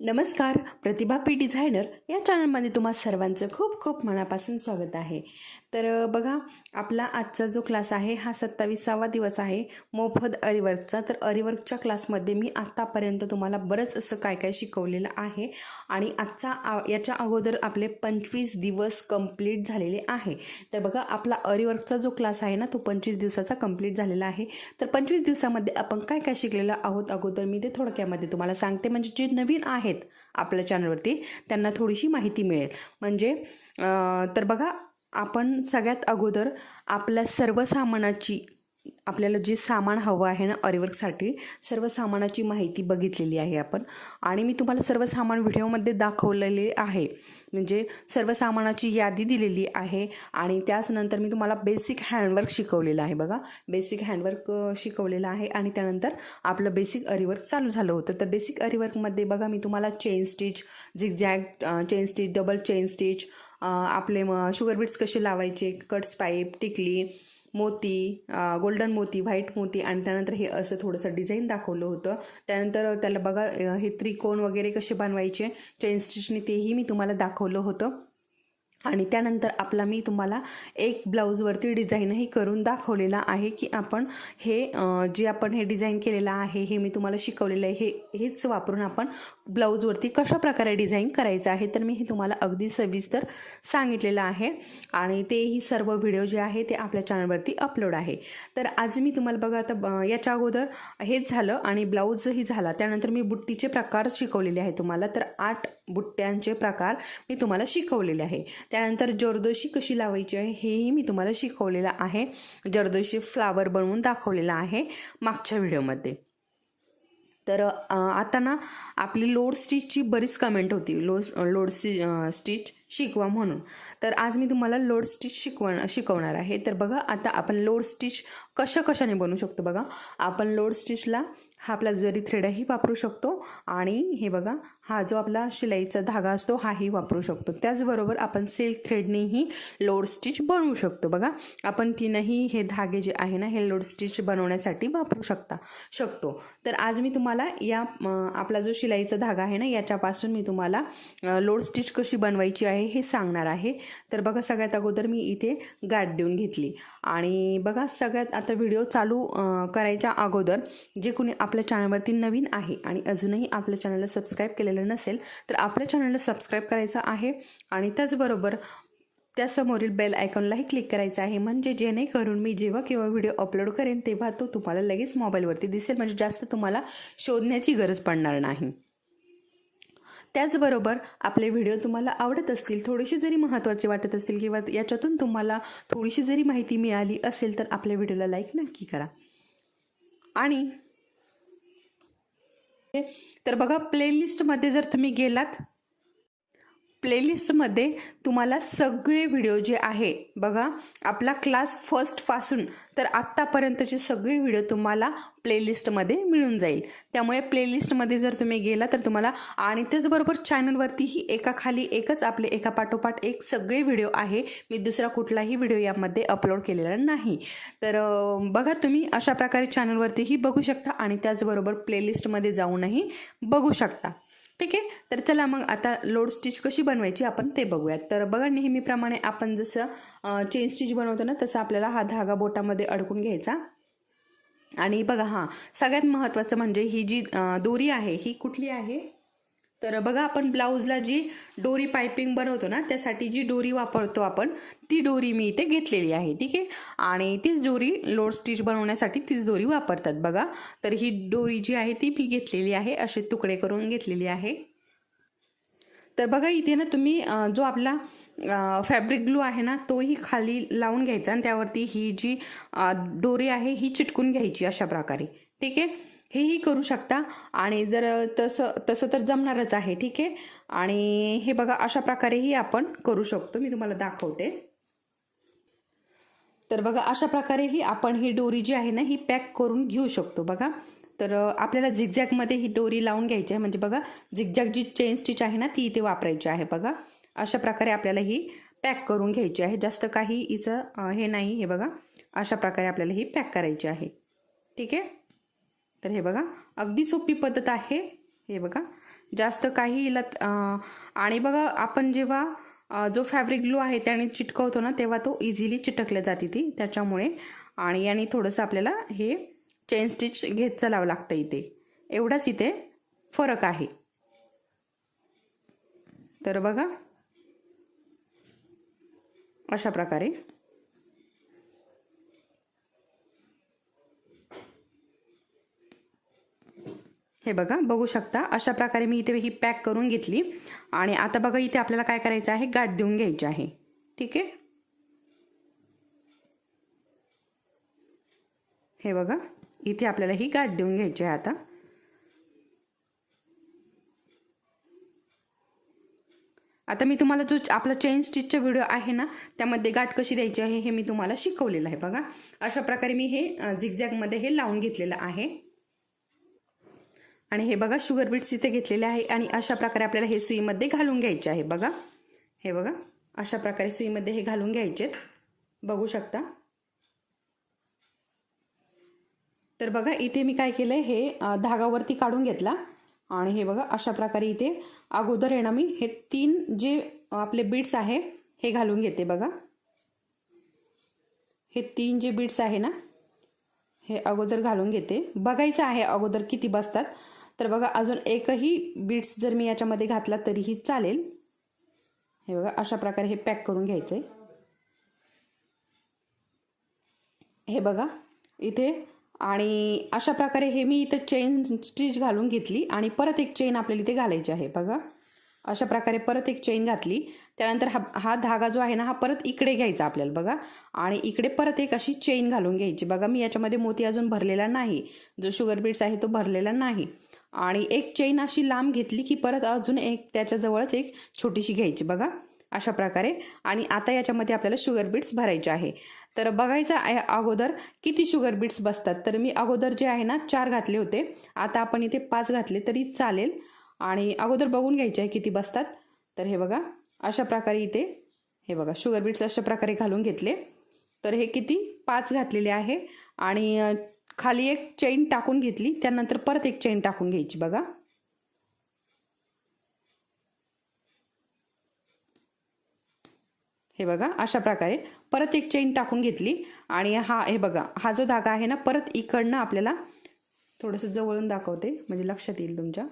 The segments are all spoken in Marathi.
नमस्कार, प्रतिभा पी डिझायनर या चॅनलमध्ये तुम्हा सर्वांचं खूप खूप मनापासून स्वागत आहे। तर बघा, आपला आजचा जो क्लास आहे हा 27वा दिवस आहे मोफत अरीवर्कचा। तर अरीवर्कच्या क्लासमध्ये मी आत्तापर्यंत तुम्हाला बरंच असं काय काय शिकवलेलं आहे आणि याच्या अगोदर आपले 25 दिवस कंप्लीट झालेले आहे। तर बघा, आपला अरीवर्कचा जो क्लास आहे ना तो 25 दिवसाचा कंप्लीट झालेला आहे। तर 25 दिवसामध्ये आपण काय काय शिकलेलं आहोत अगोदर मी ते थोडक्यामध्ये तुम्हाला सांगते, म्हणजे जे नवीन आहेत आपल्या चॅनलवरती त्यांना थोडीशी माहिती मिळेल। म्हणजे तर बघा, आपण सगळ्यात अगोदर आपल्या सर्व सामानाची, आपल्याला जे सामान हवं आहे ना अरीवर्कसाठी, सर्व सामानाची माहिती बघितलेली आहे आपण। आणि मी तुम्हाला सर्व सामान व्हिडिओमध्ये दाखवलेले आहे, म्हणजे सर्व सामानाची यादी दिलेली आहे। आणि त्यानंतर मी तुम्हाला बेसिक हँडवर्क शिकवलेलं आहे। बघा, बेसिक हँडवर्क शिकवलेलं आहे आणि त्यानंतर आपलं बेसिक अरीवर्क चालू झालं होतं। तर बेसिक अरीवर्कमध्ये बघा, मी तुम्हाला chain stitch, zigzag chain stitch, double chain stitch, आपले शुगर बीट्स कसे लावायचे, कट्स पाईप, टिकली, मोती, गोल्डन मोती, व्हाईट मोती, आणि त्यानंतर हे असं थोडंसं डिझाईन दाखवलं होतं। त्यानंतर त्याला बघा हे त्रिकोण वगैरे कसे बनवायचे चेन स्टिचने तेही मी तुम्हाला दाखवलं होतं। आणि त्यानंतर मी तुम्हाला एक ब्लाऊजवरती डिझाईनही करून दाखवलेला आहे की आपण हे जे आपण हे डिझाईन केलेलं आहे हे मी तुम्हाला शिकवलेलं आहे, हेच वापरून आपण ब्लाऊजवरती कशा प्रकारे डिझाईन करायचं आहे तर मी हे तुम्हाला अगदी सविस्तर सांगितलेलं आहे। आणि तेही सर्व व्हिडिओ जे आहे ते आपल्या चॅनलवरती अपलोड आहे। तर आज मी तुम्हाला बघा, आता याच्या अगोदर हेच झालं आणि ब्लाऊजही झाला, त्यानंतर मी बुट्टीचे प्रकार शिकवलेले आहे तुम्हाला। तर 8 बुट्ट्यांचे प्रकार मी तुम्हाला शिकवलेले आहे। त्यानंतर जरदोशी कशी लावायची आहे हेही मी तुम्हाला शिकवलेलं आहे। जरदोशी फ्लावर बनवून दाखवलेला आहे मागच्या व्हिडिओमध्ये। तर आता ना आपली लोड स्टिचची बरीच कमेंट होती, लोड स्टिच शिकवा म्हणून। तर आज मी तुम्हाला लोड स्टिच शिकवणार आहे। तर बघा, आता आपण लोड स्टिच कशाने बनवू शकतो। बघा, आपण लोड स्टिचला हा आपला जरी थ्रेडही वापरू शकतो आणि हे बघा, हा जो आपला शिलाईचा धागा असतो हाही वापरू शकतो। त्याचबरोबर आपण सिल्क थ्रेडनेही लोड स्टिच बनवू शकतो। बघा, आपण तीनही हे धागे जे आहे ना हे लोड स्टिच बनवण्यासाठी वापरू शकतो। तर आज मी तुम्हाला आपला जो शिलाईचा धागा आहे ना याच्यापासून मी तुम्हाला लोड स्टिच कशी बनवायची आहे हे सांगणार आहे। तर बघा, सगळ्यात अगोदर मी इथे गाठ देऊन घेतली आणि बघा, सगळ्यात आता व्हिडिओ चालू करायच्या अगोदर जे कोणी आपल्या चॅनलवरती नवीन आहे आणि अजूनही आपल्या चॅनलला सबस्क्राईब केलेलं नसेल तर आपल्या चॅनलला सबस्क्राईब करायचं आहे आणि त्याचबरोबर त्यासमोरील बेल आयकॉनलाही क्लिक करायचं आहे, म्हणजे जेणेकरून मी जेव्हा केव्हा व्हिडिओ अपलोड करेन तेव्हा तो तुम्हाला लगेच मोबाईलवरती दिसेल, म्हणजे जास्त तुम्हाला शोधण्याची गरज पडणार नाही। त्याचबरोबर आपले व्हिडिओ तुम्हाला आवडत असतील, थोडेसे जरी महत्त्वाचे वाटत असतील किंवा याच्यातून तुम्हाला थोडीशी जरी माहिती मिळाली असेल तर आपल्या व्हिडिओला लाईक नक्की करा। आणि तर बघा, प्लेलिस्टमध्ये जर तुम्ही गेलात, प्लेलिस्टमध्ये तुम्हाला सगळे व्हिडिओ जे आहे बघा, आपला क्लास फर्स्टपासून तर आत्तापर्यंतचे सगळे व्हिडिओ तुम्हाला प्लेलिस्टमध्ये मिळून जाईल। त्यामुळे प्लेलिस्टमध्ये जर तुम्ही गेला तर तुम्हाला, आणि त्याचबरोबर चॅनलवरतीही एकाखाली एकच आपले एकापाठोपाठ एक सगळे व्हिडिओ आहे, मी दुसरा कुठलाही व्हिडिओ यामध्ये अपलोड केलेला नाही। तर बघा, तुम्ही अशा प्रकारे चॅनलवरतीही बघू शकता आणि त्याचबरोबर प्लेलिस्टमध्ये जाऊनही बघू शकता। ठीक आहे, तर चला मग आता लोड स्टिच कशी बनवायची आपण ते बघूयात। तर बघा, नेहमीप्रमाणे आपण जसं चेन स्टिच बनवतो ना तसं आपल्याला हा धागा बोटामध्ये अडकून घ्यायचा। आणि बघा, सगळ्यात महत्त्वाचं म्हणजे ही जी दोरी आहे ही कुठली आहे, तर बघा, आपण ब्लाऊजला जी डोरी पायपिंग बनवतो ना त्यासाठी जी डोरी वापरतो आपण ती डोरी मी इथे घेतलेली आहे। ठीक आहे, आणि तीच डोरी लोड स्टिच बनवण्यासाठी तीच डोरी वापरतात। बघा, तर ही डोरी जी आहे ती मी घेतलेली आहे, असे तुकडे करून घेतलेली आहे। तर बघा, इथे ना तुम्ही जो आपला फॅब्रिक ग्लू आहे ना तोही खाली लावून घ्यायचा आणि त्यावरती ही जी डोरी आहे ही चिटकून घ्यायची अशा प्रकारे। ठीक आहे, हेही करू शकता आणि जर तसं तर जमणारच आहे। ठीक आहे, आणि हे बघा, अशा प्रकारेही आपण करू शकतो, मी तुम्हाला दाखवते। तर बघा, अशा प्रकारेही आपण ही डोरी जी आहे ना ही पॅक करून घेऊ शकतो। बघा, तर आपल्याला झिगझॅगमध्ये ही डोरी लावून घ्यायची आहे, म्हणजे बघा, झिगझॅग जी चेन स्टिच आहे ना ती इथे वापरायची आहे। बघा, अशा प्रकारे आपल्याला ही पॅक करून घ्यायची आहे, जास्त काही हिचं हे नाही। हे बघा, अशा प्रकारे आपल्याला ही पॅक करायची आहे। ठीक आहे, तर हे बघा, अगदी सोपी पद्धत आहे। हे बघा, जास्त काही आणि बघा आपण जेव्हा जो फॅब्रिक ग्लू आहे त्याने चिटकवतो ना तेव्हा तो इझिली चिटकल्या जाते ती, त्याच्यामुळे. आणि याने थोडंसं आपल्याला हे चेन स्टिच घेत चालावं लागतं इथे, एवढाच इथे फरक आहे. तर बघा अशा प्रकारे हे बघा, बघू शकता अशा प्रकारे मी इथे ही पॅक करून घेतली. आणि आता बघा इथे आपल्याला काय करायचं आहे, गाठ देऊन घ्यायची आहे. ठीक आहे, हे बघा इथे आपल्याला ही गाठ देऊन घ्यायची आहे. आता मी तुम्हाला जो आपला चेन स्टिचचा व्हिडिओ आहे ना त्यामध्ये गाठ कशी द्यायची आहे हे मी तुम्हाला शिकवलेलं आहे. बघा अशा प्रकारे मी हे झिगझॅगमध्ये हे लावून घेतलेलं आहे. आणि हे बघा शुगर बीट्स इथे घेतलेले आहे आणि अशा प्रकारे आपल्याला हे सुईमध्ये घालून घ्यायचे आहे. बघा हे बघा अशा प्रकारे सुईमध्ये हे घालून घ्यायचे, बघू शकता. तर बघा इथे मी काय केलंय, हे धागावरती काढून घेतला आणि हे बघा अशा प्रकारे इथे अगोदर आहे ना मी हे 3 जे आपले बीट्स आहे हे घालून घेते. बघा हे 3 जे बीट्स आहे ना हे अगोदर घालून घेते. बघायचं आहे अगोदर किती बसतात. तर बघा अजून एकही बीट्स जर मी याच्यामध्ये घातला तरीही चालेल. हे बघा अशा प्रकारे हे पॅक करून घ्यायचंय. हे बघा इथे आणि अशा प्रकारे हे मी इथे चेन स्टिच घालून घेतली आणि परत एक चेन आपल्याला इथे घालायची आहे. बघा अशा प्रकारे परत एक चेन घातली. त्यानंतर हा धागा जो आहे ना हा परत इकडे घ्यायचा आपल्याला. बघा आणि इकडे परत एक अशी चेन घालून घ्यायची. बघा मी याच्यामध्ये मोती अजून भरलेला नाही, जो शुगर बीट्स आहे तो भरलेला नाही. आणि एक चेन अशी लांब घेतली की परत अजून एक त्याच्याजवळच एक छोटीशी घ्यायची. बघा अशा प्रकारे. आणि आता याच्यामध्ये आपल्याला शुगर बीट्स भरायचे आहे. तर बघायचं आहे अगोदर किती शुगर बीट्स बसतात. तर मी अगोदर जे आहे ना 4 घातले होते, आता आपण इथे 5 घातले तरी चालेल. आणि अगोदर बघून घ्यायचे आहे किती बसतात. तर हे बघा अशा प्रकारे इथे हे बघा शुगर बीट्स अशा प्रकारे घालून घेतले. तर हे किती 5 घातलेले आहे. आणि खाली एक चेन टाकून घेतली, त्यानंतर परत एक चेन टाकून घ्यायची. बघा हे बघा अशा प्रकारे परत एक चेन टाकून घेतली. आणि हे बघा हा जो धागा आहे ना परत इकडनं आपल्याला थोडंसं जवळून दाखवते म्हणजे लक्षात येईल तुमच्या.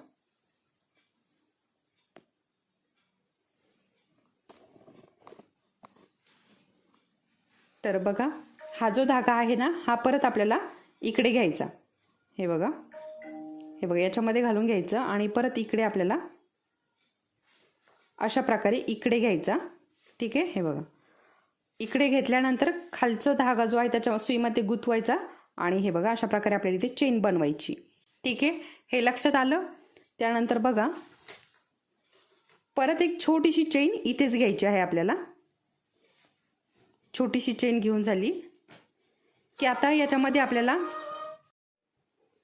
तर बघा हा जो धागा आहे ना हा परत आपल्याला इकडे घ्यायचा. हे बघा याच्यामध्ये घालून घ्यायचं आणि परत इकडे आपल्याला अशा प्रकारे इकडे घ्यायचा. ठीक आहे, हे बघा इकडे घेतल्यानंतर खालचा धागा जो आहे त्याच्या सुईमध्ये गुंतवायचा आणि हे बघा अशा प्रकारे आपल्याला इथे चेन बनवायची. ठीक आहे, हे लक्षात आलं. त्यानंतर बघा परत एक छोटीशी चेन इथेच घ्यायची आहे आपल्याला. छोटीशी चेन घेऊन झाली की आता याच्यामध्ये आपल्याला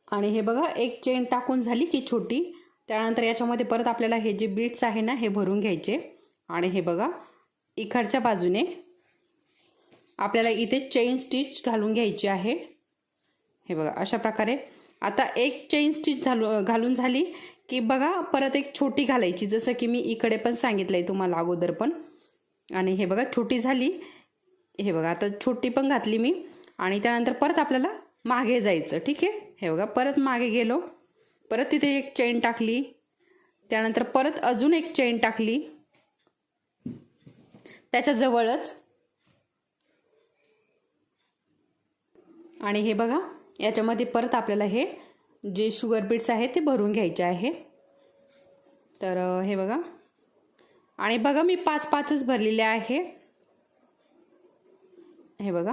आणि हे बघा एक चेन टाकून झाली की छोटी. त्यानंतर याच्यामध्ये परत आपल्याला हे जे बीट्स आहे ना हे भरून घ्यायचे. आणि हे बघा इकडच्या बाजूने आपल्याला इथे चेन स्टिच घालून घ्यायची आहे. हे बघा अशा प्रकारे. आता एक चेन स्टिच घालून झाली की बघा परत एक छोटी घालायची, जसं की मी इकडे पण सांगितलंय तुम्हाला अगोदर पण. आणि हे बघा छोटी झाली. हे बघा आता छोटी पण घातली मी. आणि त्यानंतर परत आपल्याला मागे जायचं. ठीक आहे, हे बघा परत मागे गेलो, परत तिथे एक चेन टाकली, त्यानंतर परत अजून एक चेन टाकली त्याच्याजवळच. आणि हे बघा याच्यामध्ये परत आपल्याला हे जे शुगर बीट्स आहेत ते भरून घ्यायचे आहे. तर हे बघा आणि बघा मी 5-5च भरलेले आहे. हे बघा.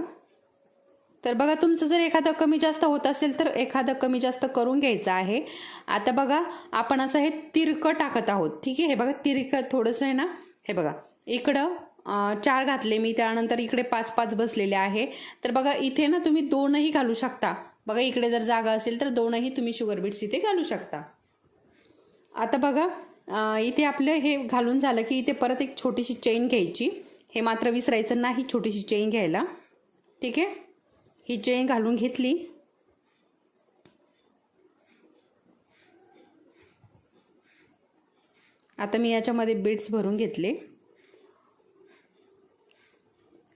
तर बघा तुमचं जर एखादं कमी जास्त होत असेल तर एखादं कमी जास्त करून घ्यायचं आहे. आता बघा आपण असं हे तिरकं टाकत आहोत. ठीक आहे, हे बघा तिरकं थोडंसं आहे ना. हे बघा इकडं 4 घातले मी, त्यानंतर इकडे 5-5 बसलेले आहे. तर बघा इथे ना तुम्ही 2ही घालू शकता. बघा इकडे जर जागा असेल तर 2ही तुम्ही शुगर बीट्स इथे घालू शकता. आता बघा इथे आपलं हे घालून झालं की इथे परत एक छोटीशी चेन घ्यायची. हे मात्र विसरायचं नाही छोटीशी चेन घ्यायला. ठीक आहे, ही चेन घालून घेतली. आता मी याच्यामध्ये बीड्स भरून घेतले,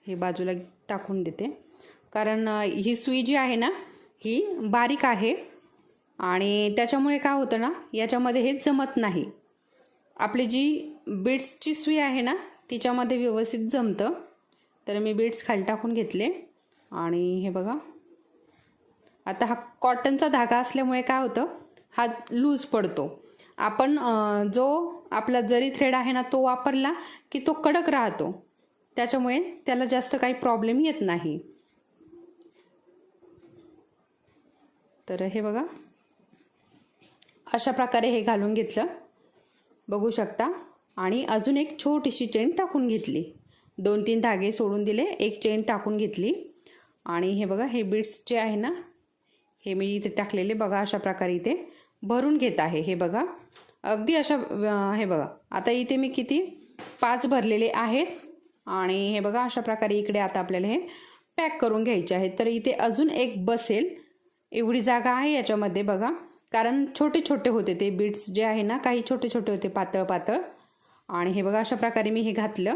हे बाजूला टाकून देते, कारण ही सुई जी आहे ना ही बारीक आहे आणि त्याच्यामुळे काय होतं ना याच्यामध्ये हे जमत नाही. आपली जी बीड्सची सुई आहे ना तिच्यामध्ये व्यवस्थित जमतं. तर मी बीड्स खाली टाकून घेतले आणि हे बघा, आता हा कॉटनचा धागा असल्यामुळे काय होतं, हा लूज पडतो. आपण जो आपला जरी थ्रेड आहे ना तो वापरला की तो कडक राहतो, त्याच्यामुळे त्याला जास्त काही प्रॉब्लेम येत नाही. तर हे बघा, अशा प्रकारे हे घालून घेतलं, बघू शकता. आणि अजून एक छोटीशी चेन टाकून घेतली, 2-3 धागे सोडून दिले, एक चेन टाकून घेतली. आणि हे बघा, हे बीड्स जे आहे ना हे मी इथे टाकलेले बघा, अशा प्रकारे इथे भरून घेत आहे. हे बघा, अगदी अशा, हे बघा आता इथे मी किती 5 भरलेले आहेत. आणि हे बघा अशा प्रकारे इकडे आता आपल्याला हे पॅक करून घ्यायचे आहेत. तर इथे अजून एक बसेल एवढी जागा आहे याच्यामध्ये बघा, कारण छोटे छोटे होते ते बीड्स जे आहे ना, काही छोटे छोटे होते पातळ पातळ. आणि हे बघा अशा प्रकारे मी हे घातलं,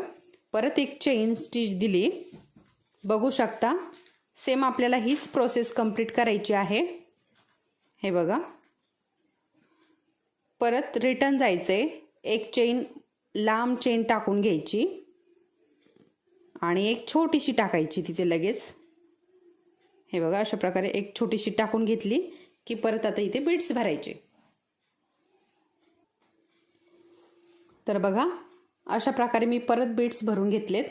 परत एक चेन स्टिच दिली, बघू शकता. सेम आपल्याला हीच प्रोसेस कंप्लीट करायची आहे. हे बघा, परत रिटर्न जायचंय, एक चेन लांब चेन टाकून घ्यायची आणि एक छोटीशी टाकायची तिथे लगेच. हे बघा अशा प्रकारे एक छोटीशी टाकून घेतली की परत आता इथे बीड्स भरायचे. तर बघा अशा प्रकारे मी परत बीड्स भरून घेतलेत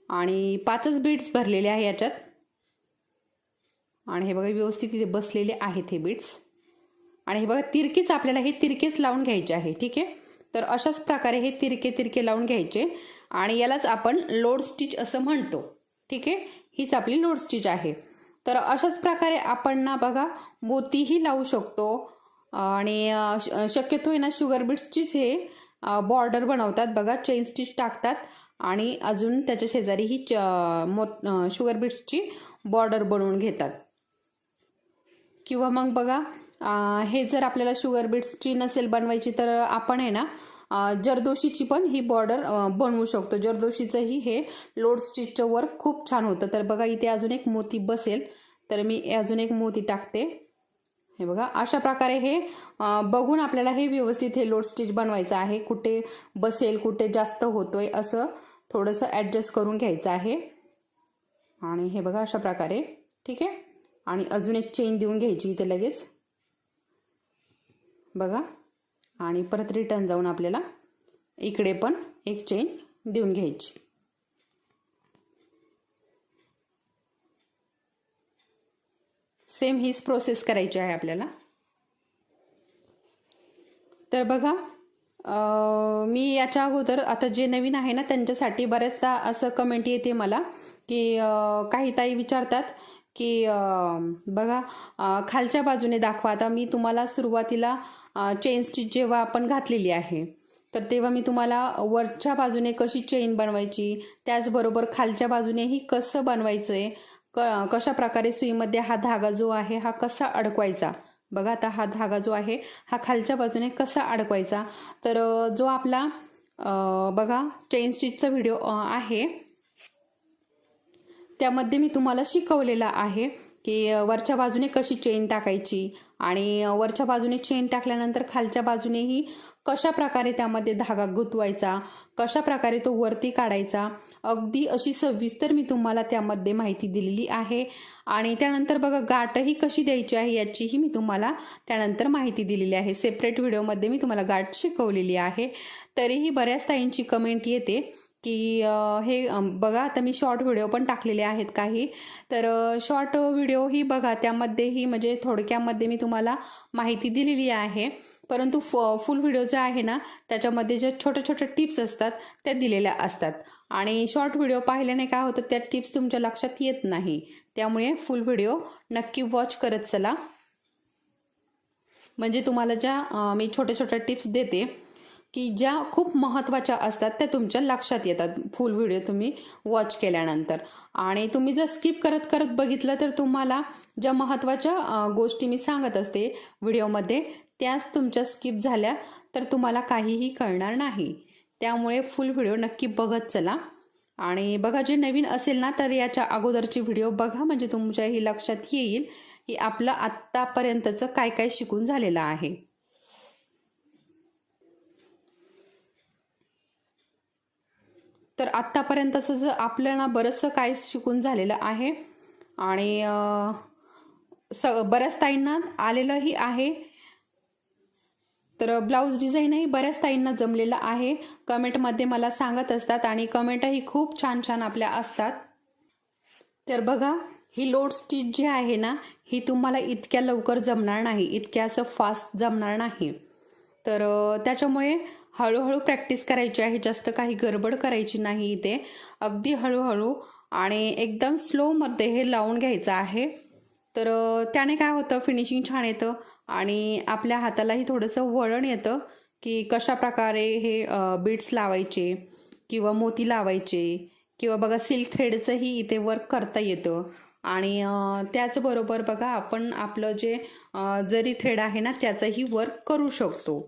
आणि 5च बीड्स भरलेले आहे याच्यात. आणि हे बघा व्यवस्थित इथे बसलेले आहेत हे बीड्स. आणि हे बघा तिरकेच आपल्याला हे तिरकेच लावून घ्यायचे आहे, ठीक आहे. तर अशाच प्रकारे हे तिरके तिरके लावून घ्यायचे आणि यालाच आपण लोड स्टिच असं म्हणतो, ठीक आहे. हीच आपली लोड स्टिच आहे. तर अशाच प्रकारे आपण ना बघा मोतीही लावू शकतो आणि शक्यतो आहे ना शुगर बीड्सचीच हे बॉर्डर बनवतात बघा, चेन स्टिच टाकतात आणि अजून त्याच्या शेजारी ही शुगर बीड्सची बॉर्डर बनवून घेतात. किंवा मग बघा हे जर आपल्याला शुगर बीड्सची नसेल बनवायची तर आपण आहे ना जरदोशीची पण ही बॉर्डर बनवू शकतो. जरदोशीचंही हे लोड स्टिचचं वर्क खूप छान होतं. तर बघा इथे अजून एक मोती बसेल, तर मी अजून एक मोती टाकते. हे बघा अशा प्रकारे हे बघून आपल्याला हे व्यवस्थित हे लोड स्टिच बनवायचं आहे. कुठे बसेल, कुठे जास्त होतोय असं थोडंसं ॲडजस्ट करून घ्यायचं आहे. आणि हे बघा अशा प्रकारे, ठीक आहे. आणि अजून एक चेन देऊन घ्यायची इथे लगेच बघा. आणि परत रिटर्न जाऊन आपल्याला इकडे पण एक चेन देऊन घ्यायची. सेम हीच प्रोसेस करायची आहे आपल्याला. तर बघा मी याच्या अगोदर आता जे नवीन आहे ना त्यांच्यासाठी बऱ्याचदा असं कमेंट येते मला की काही ताई विचारतात की बघा खालच्या बाजूने दाखवा. आता मी तुम्हाला सुरुवातीला चेन स्टिच जेव्हा आपण घातलेली आहे तर तेव्हा मी तुम्हाला वरच्या बाजूने कशी चेन बनवायची, त्याचबरोबर खालच्या बाजूनेही कसं बनवायचं आहे, कशा प्रकारे सुईमध्ये हा धागा जो आहे हा कसा अडकवायचा. बघा आता हा धागा जो आहे हा खालच्या बाजूने कसा अडकवायचा. तर जो आपला बघा चेन स्टिचचा व्हिडिओ आहे त्यामध्ये मी तुम्हाला शिकवलेला आहे की वरच्या बाजूने कशी चेन टाकायची आणि वरच्या बाजूने चेन टाकल्यानंतर खालच्या बाजूनेही कशा प्रकारे त्यामध्ये धागा गुंतवायचा, कशा प्रकारे तो वरती काढायचा, अगदी अशी सविस्तर मी तुम्हाला त्यामध्ये माहिती दिलेली आहे. आणि त्यानंतर बघा गाठही कशी द्यायची आहे याचीही मी तुम्हाला त्यानंतर माहिती दिलेली आहे. सेपरेट व्हिडिओमध्ये मी तुम्हाला गाठ शिकवलेली आहे. तरीही बऱ्याच ताईंची कमेंट येते की हे बघा आता मी शॉर्ट व्हिडिओ पण टाकलेले आहेत काही, तर शॉर्ट व्हिडिओ ही बघा त्यामध्येही म्हणजे थोडक्यामध्ये मी तुम्हाला माहिती दिलेली आहे. परंतु फुल व्हिडिओ जो आहे ना त्याच्यामध्ये जे छोट्या छोट्या टिप्स असतात त्या दिलेल्या असतात आणि शॉर्ट व्हिडिओ पाहिल्याने काय होतं त्या टिप्स तुमच्या लक्षात येत नाही. त्यामुळे फुल व्हिडिओ नक्की वॉच करत चला, म्हणजे तुम्हाला ज्या मी छोट्या छोट्या टिप्स देते की ज्या खूप महत्त्वाच्या असतात त्या तुमच्या लक्षात येतात फुल व्हिडिओ तुम्ही वॉच केल्यानंतर. आणि तुम्ही जर स्किप करत करत बघितलं तर तुम्हाला ज्या महत्त्वाच्या गोष्टी मी सांगत असते व्हिडिओमध्ये त्याच तुमच्या स्किप झाल्या तर तुम्हाला काहीही कळणार नाही. त्यामुळे फुल व्हिडिओ नक्की बघत चला. आणि बघा, जे नवीन असेल ना तर याच्या अगोदरची व्हिडिओ बघा, म्हणजे तुमच्याही लक्षात येईल की आपलं आत्तापर्यंतचं काय काय शिकून झालेलं आहे. तर आत्तापर्यंतचं जर आपल्याला बरंचसं काय शिकून झालेलं आहे आणि बऱ्याच ताईंना आलेलंही आहे. तर ब्लाऊज डिझाईनही बऱ्याच ताईंना जमलेलं आहे. कमेंटमध्ये मला सांगत असतात आणि कमेंटही खूप छान छान आपल्या असतात. तर बघा, ही लोड स्टिच जी आहे ना, ही तुम्हाला इतक्या लवकर जमणार नाही, इतक्या असं फास्ट जमणार नाही. तर त्याच्यामुळे हळूहळू प्रॅक्टिस करायची आहे. जास्त काही गडबड करायची नाही इथे. अगदी हळूहळू आणि एकदम स्लोमध्ये हे लावून घ्यायचं आहे. तर त्याने काय होतं, फिनिशिंग छान येतं आणि आपल्या हातालाही थोडंसं वळण येतं की कशा प्रकारे हे बीड्स लावायचे किंवा मोती लावायचे किंवा बघा सिल्क थ्रेडचंही इथे वर्क करता येतं. आणि त्याचबरोबर बघा, आपण आपलं जे जरी थ्रेड आहे ना त्याचंही वर्क करू शकतो.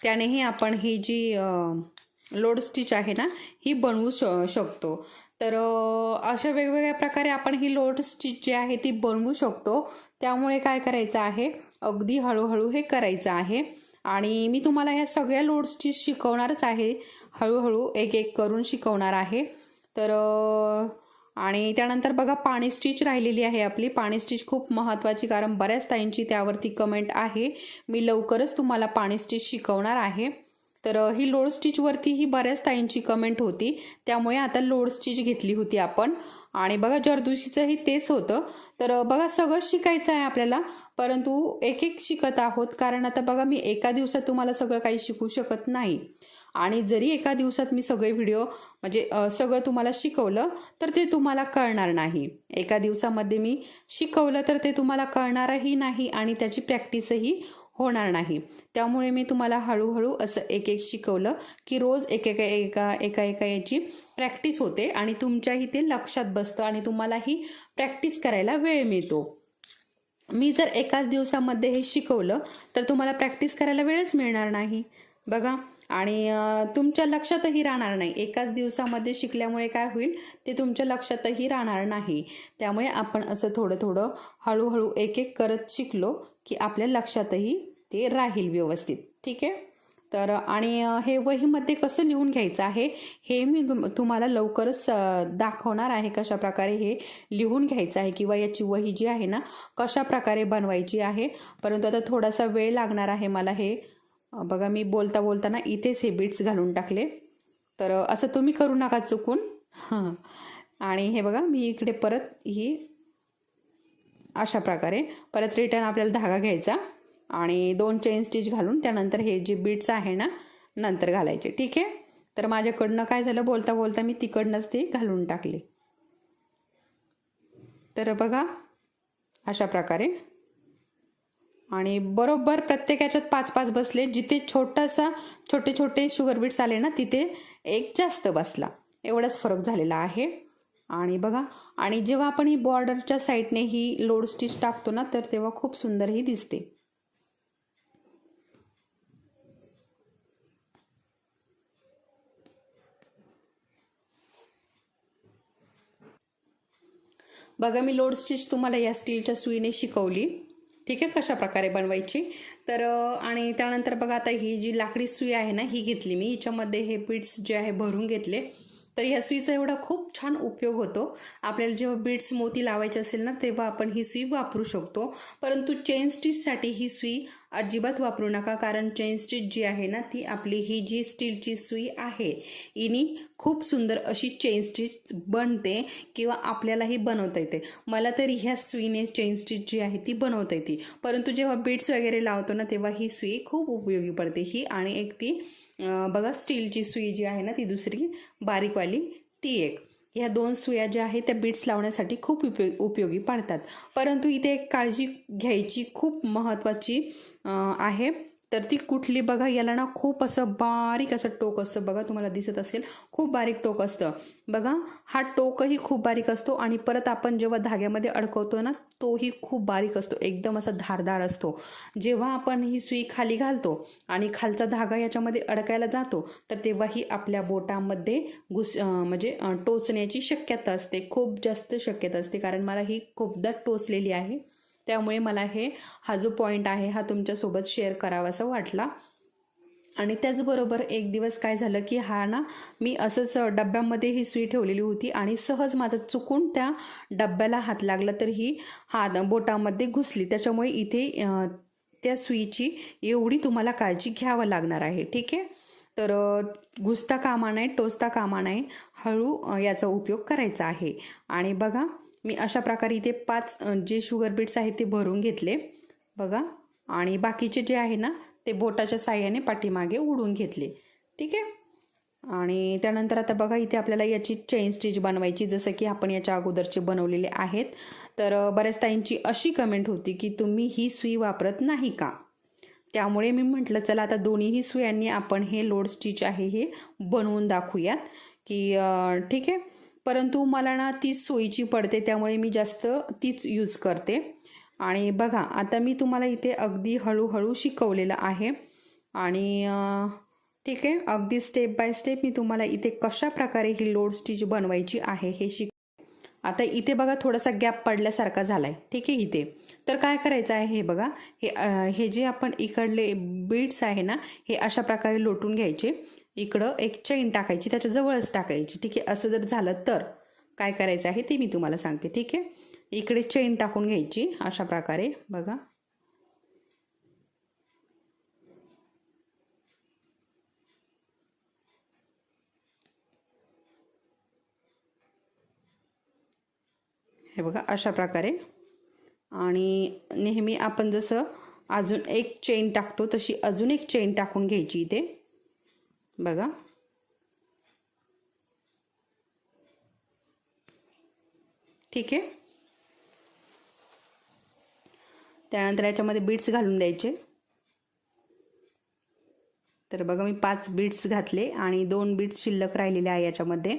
त्यानेही आपण ही जी लोड स्टिच आहे ना ही बनवू शकतो. तर अशा वेगवेगळ्या प्रकारे आपण ही लोड स्टिच जी आहे ती बनवू शकतो. त्यामुळे काय करायचं आहे, अगदी हळूहळू हे करायचं आहे. आणि मी तुम्हाला ह्या सगळ्या लोड स्टिच शिकवणारच आहे, हळूहळू एक एक करून शिकवणार आहे. तर आणि त्यानंतर बघा, पाणी स्टिच राहिलेली आहे आपली. पाणी स्टिच खूप महत्त्वाची, कारण बऱ्याच ताईंची त्यावरती कमेंट आहे. मी लवकरच तुम्हाला पाणी स्टिच शिकवणार आहे. तर ही लोड स्टिचवरती ही बऱ्याच ताईंची कमेंट होती, त्यामुळे आता लोड स्टिच घेतली होती आपण. आणि बघा, जरदोशीचंही तेच होतं. तर बघा, सगळं शिकायचं आहे आपल्याला, परंतु एक एक शिकत आहोत. कारण आता बघा, मी एका दिवसात तुम्हाला सगळं काही शिकू शकत नाही. आणि जरी एका दिवसात मी सगळे व्हिडिओ म्हणजे सगळं तुम्हाला शिकवलं तर ते तुम्हाला कळणार नाही. एका दिवसामध्ये मी शिकवलं तर ते तुम्हाला कळणारही नाही आणि त्याची प्रॅक्टिसही होणार नाही. त्यामुळे मी तुम्हाला हळूहळू असं एक एक शिकवलं की रोज एक एका एका एका एका याची प्रॅक्टिस होते आणि तुमच्याही ते लक्षात बसतं आणि तुम्हालाही प्रॅक्टिस करायला वेळ मिळतो. मी जर एकाच दिवसामध्ये हे शिकवलं तर तुम्हाला प्रॅक्टिस करायला वेळच मिळणार नाही बघा. आणि तुमच्या लक्षातही राहणार नाही. एकाच दिवसामध्ये शिकल्यामुळे काय होईल, ते तुमच्या लक्षातही राहणार नाही. त्यामुळे आपण असं थोडं थोडं हळूहळू एक एक करत शिकलो की आपल्या लक्षातही ते राहील व्यवस्थित. ठीक आहे. तर आणि हे वहीमध्ये कसं लिहून घ्यायचं आहे हे मी तुम्हाला लवकरच दाखवणार आहे, कशा प्रकारे हे लिहून घ्यायचं आहे किंवा याची वही जी आहे ना कशा प्रकारे बनवायची आहे. परंतु आता थोडासा वेळ लागणार आहे मला. हे बघा, मी बोलता बोलताना इथेच हे बीट्स घालून टाकले. तर असं तुम्ही करू नका चुकून. आणि हे बघा, मी इकडे परत ही अशा प्रकारे परत रिटर्न आपल्याला धागा घ्यायचा आणि 2 चेन स्टिच घालून त्यानंतर हे जे बीट्स आहे ना नंतर घालायचे. ठीक आहे. तर माझ्याकडनं काय झालं, बोलता बोलता मी तिकडनंच ते घालून टाकले. तर बघा, अशा प्रकारे आणि बरोबर प्रत्येक याच्यात 5-5 बसले. जिथे छोटे छोटे शुगर बीट्स आले ना तिथे एक जास्त बसला, एवढाच फरक झालेला आहे. आणि बघा, आणि जेव्हा आपण ही बॉर्डरच्या साईडने ही लोड स्टिच टाकतो ना तर तेव्हा खूप सुंदरही दिसते. बघा, मी लोड स्टिच तुम्हाला या स्टीलच्या सुईने शिकवली. ठीक आहे, कशा प्रकारे बनवायची. तर आणि त्यानंतर बघा, आता ही जी लाकडी सुई आहे ना ही घेतली मी. हिच्यामध्ये हे बीड्स जे आहे भरून घेतले. तर ह्या सुईचा एवढा खूप छान उपयोग होतो. आपल्याला जेव्हा बीड्स मोती लावायचे असेल ना तेव्हा आपण ही सुई वापरू शकतो. परंतु चेन स्टिचसाठी ही सुई अजिबात वापरू नका, कारण चेन स्टिच जी आहे ना ती आपली ही जी स्टीलची सुई आहे हिनी खूप सुंदर अशी चेन स्टिच बनते किंवा आपल्यालाही बनवता येते. मला तरी ह्या सुईने चेन स्टिच जी आहे ती बनवता येते. परंतु जेव्हा बीड्स वगैरे लावतो ना तेव्हा ही सुई खूप उपयोगी पडते. ही आणि एक ती बघा स्टीलची सुई जी आहे ना ती दुसरी बारीकवाली ती एक. ह्या 2 सुया ज्या आहेत त्या बीड्स लावण्यासाठी खूप उपयोगी पडतात. परंतु इथे एक काळजी घ्यायची खूप महत्त्वाची आहे. तर ती कुठली बघा, याला ना खूप असं बारीक असं टोक असतं बघा, तुम्हाला दिसत असेल खूप बारीक टोक असतं बघा. हा टोकही खूप बारीक असतो आणि परत आपण जेव्हा धाग्यामध्ये अडकवतो ना तोही खूप बारीक असतो, एकदम असा धारदार असतो. जेव्हा आपण ही सुई खाली घालतो आणि खालचा धागा याच्यामध्ये अडकायला जातो तर तेव्हाही आपल्या बोटामध्ये म्हणजे टोचण्याची शक्यता असते, खूप जास्त शक्यता असते. कारण मला ही खूपदा टोचलेली आहे, त्यामुळे मला हा जो पॉईंट आहे हा तुमच्यासोबत शेअर करावासा वाटला. आणि त्याचबरोबर एक दिवस काय झालं की हा ना, मी असंच डब्यामध्ये ही सुई ठेवलेली होती आणि सहज माझं चुकून त्या डब्याला हात लागला तर ही बोटामध्ये घुसली. त्याच्यामुळे इथे त्या सुईची एवढी तुम्हाला काळजी घ्यावं लागणार आहे. ठीक आहे, तर घुसता कामा नये, टोचता कामा नये, हळू याचा उपयोग करायचा आहे. आणि बघा, मी अशा प्रकारे इथे 5 जे शुगर बीट्स आहेत ते भरून घेतले बघा, आणि बाकीचे जे आहे ना ते बोटाच्या साह्याने पाठीमागे उडून घेतले. ठीक आहे, आणि त्यानंतर आता बघा इथे आपल्याला याची चेन स्टिच बनवायची, जसं की आपण याच्या अगोदरचे बनवलेले आहेत. तर बऱ्याच ताईंची अशी कमेंट होती की तुम्ही ही सुई वापरत नाही का, त्यामुळे मी म्हटलं चला आता दोन्हीही सुयांनी आपण हे लोड स्टिच आहे हे बनवून दाखवूयात की ठीक आहे. परंतु मला ना तीच सोयीची पडते, त्यामुळे मी जास्त तीच यूज करते. आणि बघा आता मी तुम्हाला इथे अगदी हळूहळू शिकवलेलं आहे आणि ठीक आहे, अगदी स्टेप बाय स्टेप मी तुम्हाला इथे कशा प्रकारे ही लोड स्टिच बनवायची आहे हे आता इथे बघा थोडासा गॅप पडल्यासारखा झालाय. ठीक आहे, इथे तर काय करायचं आहे, हे बघा, हे जे आपण इकडले बीड्स आहे ना हे अशा प्रकारे लोटून घ्यायचे. इकडं एक चेन टाकायची, त्याच्या जवळच टाकायची. ठीक आहे, असं जर झालं तर काय करायचं आहे ते मी तुम्हाला सांगते. ठीक आहे, इकडे चेन टाकून घ्यायची अशा प्रकारे बघा. हे बघा अशा प्रकारे, आणि नेहमी आपण जसं अजून एक चेन टाकतो तशी अजून एक चेन टाकून घ्यायची इथे बघा. ठीक आहे, त्यानंतर याच्यामध्ये बीड्स घालून द्यायचे. तर बघा मी 5 बीड्स घातले आणि 2 बीड्स शिल्लक राहिलेले आहे याच्यामध्ये.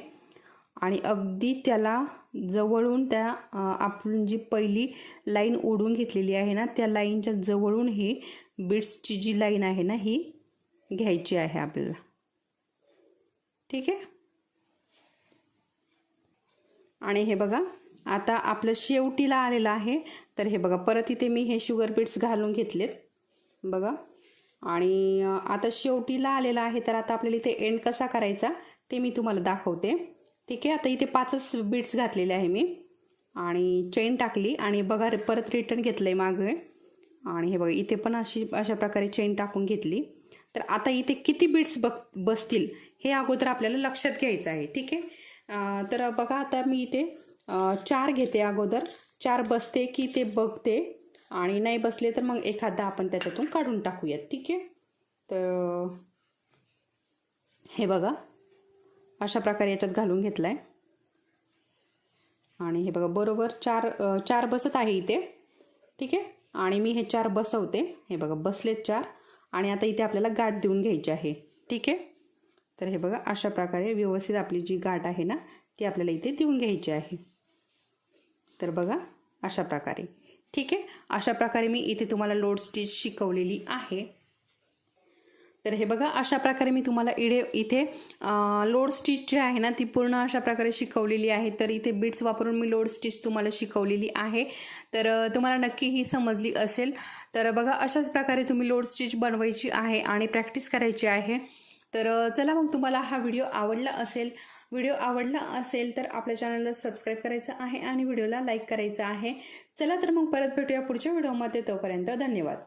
आणि अगदी त्याला जवळून त्या आपण जी पहिली लाईन ओढून घेतलेली आहे ना त्या लाईनच्या जवळून ही बीड्सची जी लाईन आहे ना ही घ्यायची आहे आपल्याला. ठीक आहे, आणि हे बघा आता आपलं शेवटीला आलेलं आहे. तर हे बघा परत इथे मी हे शुगर बीड्स घालून घेतलेत बघा, आणि आता शेवटीला आलेला आहे. तर आता आपल्याला इथे एंड कसा करायचा ते मी तुम्हाला दाखवते. ठीक आहे, आता इथे 5च बीड्स घातलेले आहे मी आणि चेन टाकली आणि बघा परत रिटर्न घेतलंय मागे, आणि हे बघा इथे पण अशा प्रकारे चेन टाकून घेतली. तर आता इथे किती बीड्स बसतील हे अगोदर आपल्याला लक्षात घ्यायचं आहे. ठीक आहे, तर बघा आता मी इथे 4 घेते अगोदर, 4 बसते की ते बघते, आणि नाही बसले तर मग एखादा आपण त्याच्यातून काढून टाकूयात. ठीक आहे, तर हे बघा अशा प्रकारे याच्यात घालून घेतलाय, आणि हे बघा बरोबर 4 बसत आहे इथे. ठीक आहे, आणि मी हे 4 बसवते. हे बघा बसलेत 4, आणि आता इथे आपल्याला गाठ देऊन घ्यायची आहे. ठीक आहे, तर हे बघा अशा प्रकारे व्यवस्थित आपली जी गाठ आहे ना ती आपल्याला इथे देऊन घ्यायची आहे. तर बघा अशा प्रकारे. ठीक आहे, अशा प्रकारे मी इथे तुम्हाला लोड स्टिच शिकवलेली आहे. तर हे बघा अशा प्रकारे मी तुम्हाला इथे लोड स्टिच जी आहे ना ती पूर्ण अशा प्रकारे शिकवलेली आहे. तर इथे बीड्स वापरून मी लोड स्टिच तुम्हाला शिकवलेली आहे. तर तुम्हाला नक्की ही समजली असेल. तर बघा अशाच प्रकारे तुम्ही लोड स्टिच बनवायची आहे आणि प्रॅक्टिस करायची आहे. तर चला मग तुम्हाला हा व्हिडिओ आवडला असेल तर आपल्या चॅनलला सबस्क्राईब करायचं आहे आणि व्हिडिओला लाईक करायचं आहे. चला तर मग परत भेटूया पुढच्या व्हिडिओमध्ये. तोपर्यंत धन्यवाद.